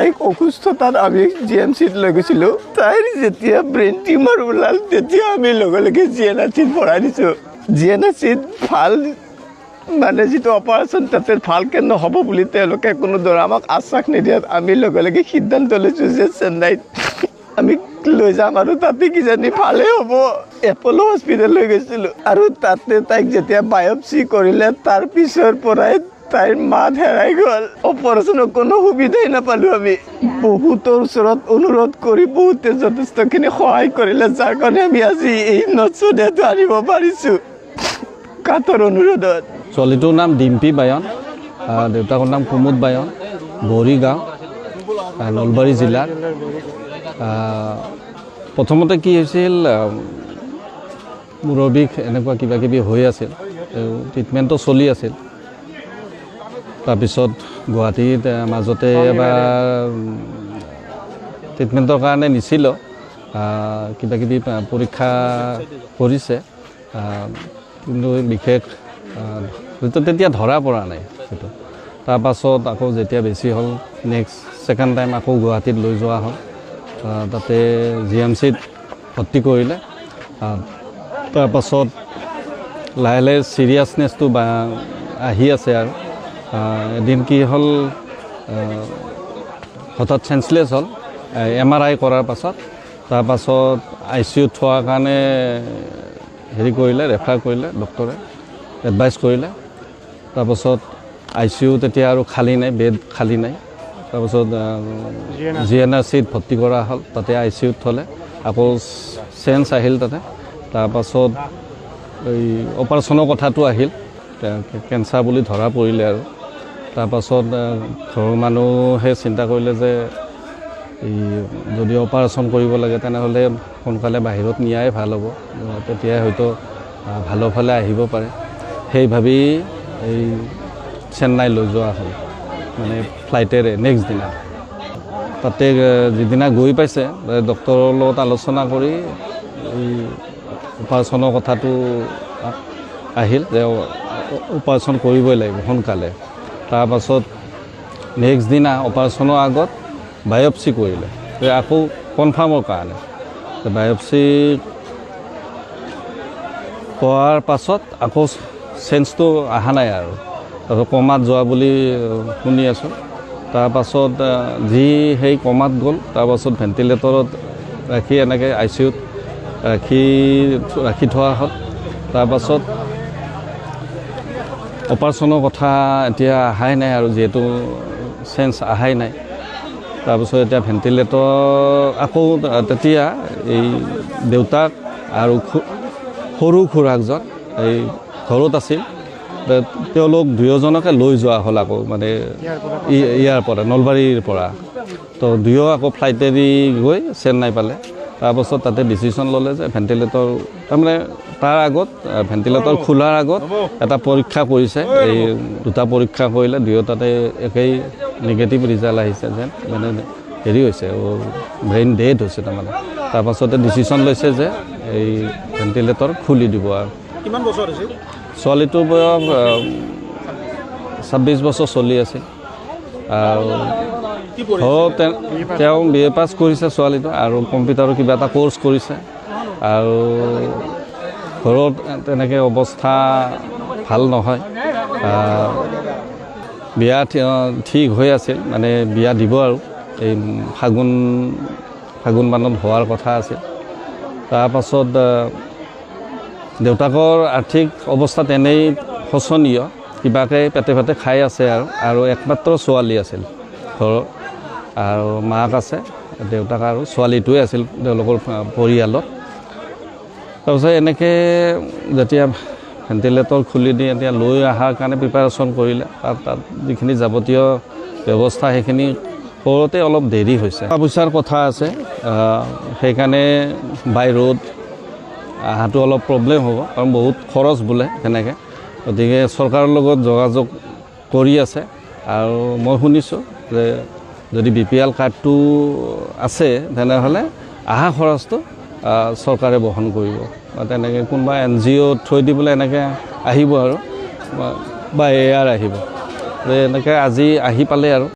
তাইক অসুস্থতাত আমি GMCত লৈ গৈছিলোঁ। তাইৰ যেতিয়া ব্ৰেইন টিউমাৰ ওলাল তেতিয়া আমি লগে লগে GNRCত ভৰাই দিছোঁ। GNRCত ভাল মানে যিটো অপাৰেশ্যন তাতে ভালকৈ নহ'ব বুলি তেওঁলোকে কোনো ধৰণৰ আমাক আশ্বাস নিদিয়াত আমি লগে লগে সিদ্ধান্ত লৈছোঁ যে চেন্নাইত আমি লৈ যাম আৰু তাতে কিজানি ভালেই হ'ব। এপ'ল' হস্পিটেল লৈ গৈছিলোঁ আৰু তাতে তাইক যেতিয়া বায়'পচি কৰিলে তাৰ পিছৰ পৰাই তাইৰ মাত হেৰাই গ'ল। অপাৰেশ্যনৰ কোনো সুবিধাই নাপালোঁ আমি। বহুতৰ ওচৰত অনুৰোধ কৰি বহুতে যথেষ্টখিনি সহায় কৰিলে, যাৰ কাৰণে আমি আজি এই নচনীয়াটো আনিব পাৰিছোঁ কাঠৰ অনুৰোধত। ছোৱালীটোৰ নাম ডিম্পী বায়ন, দেউতাকৰ নাম কুমুদ বায়ন, বৰিগাঁও, নলবাৰী জিলাৰ। প্ৰথমতে কি হৈছিল, মূৰৰ বিষ এনেকুৱা কিবা কিবি হৈ আছিল, ট্ৰিটমেণ্টটো চলি আছিল। তাৰপিছত গুৱাহাটীত মাজতে এবাৰ ট্ৰিটমেণ্টৰ কাৰণে নিছিলোঁ, কিবা কিবি পৰীক্ষা কৰিছে, কিন্তু বিশেষ তেতিয়া ধৰা পৰা নাই সেইটো। তাৰপাছত আকৌ যেতিয়া বেছি হ'ল ছেকেণ্ড টাইম আকৌ গুৱাহাটীত লৈ যোৱা হ'ল, তাতে GMCত ভৰ্তি কৰিলে। তাৰপাছত লাহে লাহে চিৰিয়াছনেছটো আহি আছে আৰু এদিন কি হ'ল, হঠাৎ চেঞ্চলেছ হ'ল MRI কৰাৰ পাছত। তাৰপাছত ICUত থোৱাৰ কাৰণে কৰিলে, ৰেফাৰ কৰিলে, ডক্টৰে এডভাইচ কৰিলে। তাৰপাছত ICU তেতিয়া আৰু খালী নাই, বেড খালী নাই। তাৰপাছত GNRCত ভৰ্তি কৰা হ'ল, তাতে ICUত থ'লে, আকৌ চেঞ্জ আহিল তাতে। তাৰপাছত এই অপাৰেশ্যনৰ কথাটো আহিল, কেঞ্চাৰ বুলি ধৰা পৰিলে আৰু। তাৰপাছত ঘৰৰ মানুহে চিন্তা কৰিলে যে এই যদি অপাৰেশ্যন কৰিব লাগে তেনেহ'লে সোনকালে বাহিৰত নিয়াই ভাল হ'ব, তেতিয়াই হয়তো ভালৰ ফালে আহিব পাৰে। সেই ভাবি এই চেন্নাই লৈ যোৱা হ'ল, মানে ফ্লাইটেৰে নেক্সট দিনা। তাতে যিদিনা গৈ পাইছে ডক্টৰৰ লগত আলোচনা কৰি এই অপাৰেশ্যনৰ কথাটো আহিল যে অপাৰেশ্যন কৰিবই লাগিব সোনকালে। তাৰপাছত নেক্সট দিনা অপাৰেশ্যনৰ আগত বায়'পচি কৰিলে, আকৌ কনফাৰ্মৰ কাৰণে। বায়'পচি কৰাৰ পাছত আকৌ চেঞ্জটো অহা নাই আৰু, তাৰপিছত কমাত যোৱা বুলি শুনি আছোঁ। তাৰপাছত যি সেই কমাত গ'ল, তাৰপাছত ভেণ্টিলেটৰত ৰাখি এনেকৈ ICUত ৰাখি থোৱা হ'ল। তাৰপাছত অপাৰেশ্যনৰ কথা এতিয়া অহাই নাই আৰু, যিহেতু চেঞ্জ অহাই নাই। তাৰপিছত এতিয়া ভেণ্টিলেটৰ আকৌ তেতিয়া এই দেউতাক আৰু সৰু খুৰাকজন এই ঘৰত আছিল, তেওঁলোক দুয়োজনকে লৈ যোৱা হ'ল আকৌ, মানে ইয়াৰ পৰা নলবাৰীৰ পৰা। তো দুয়ো আকৌ ফ্লাইটেদি গৈ চেন্নাই পালে। তাৰপাছত তাতে ডিচিশ্যন ল'লে যে ভেণ্টিলেটৰ, তাৰমানে তাৰ আগত ভেণ্টিলেটৰ খোলাৰ আগত এটা পৰীক্ষা কৰিছে, এই দুটা পৰীক্ষা কৰিলে, দুয়োটাতে একেই নিগেটিভ ৰিজাল্ট আহিছে, যেন মানে হৈছে, ব্ৰেইন ডেড হৈছে তাৰমানে। তাৰপাছতে ডিচিশ্যন লৈছে যে এই ভেণ্টিলেটৰ খুলি দিব আৰু। কিমান বছৰ আছিল? ছোৱালীটোৰ বয়স 26 বছৰ চলি আছিল। আৰু তেওঁ BA পাছ কৰিছে ছোৱালীটো, আৰু কম্পিউটাৰৰ কিবা এটা কোৰ্চ কৰিছে। আৰু ঘৰত তেনেকৈ অৱস্থা ভাল নহয়, বিয়া ঠিক হৈ আছিল, মানে বিয়া দিব আৰু এই ফাগুন মানত হোৱাৰ কথা আছিল। তাৰপাছত দেউতাকৰ আৰ্থিক অৱস্থা তেনেই শোচনীয়, কিবাকৈ পেটে পেটে খাই আছে আৰু একমাত্ৰ ছোৱালী আছিল ঘৰৰ, আৰু মাক আছে, দেউতাক আৰু ছোৱালীটোৱে আছিল তেওঁলোকৰ পৰিয়ালত। তাৰপিছত এনেকৈ যেতিয়া ভেণ্টিলেটৰ খুলি দি এতিয়া লৈ অহাৰ কাৰণে প্ৰিপাৰেশ্যন কৰিলে, তাত যিখিনি যাৱতীয় ব্যৱস্থা সেইখিনি কৰোঁতে অলপ দেৰি হৈছে। টকা পইচাৰ কথা আছে, সেইকাৰণে বাই ৰোড অহাটো অলপ প্ৰব্লেম হ'ব, কাৰণ বহুত খৰচ বোলে তেনেকৈ। গতিকে চৰকাৰৰ লগত যোগাযোগ কৰি আছে, আৰু মই শুনিছোঁ যে যদি BPL কাৰ্ডটো আছে তেনেহ'লে অহা খৰচটো চৰকাৰে বহন কৰিব, বা তেনেকৈ কোনোবা NGO থৈ দিবলৈ এনেকৈ আহিব আৰু, বা AR আহিব, এনেকৈ আজি আহি পালে আৰু।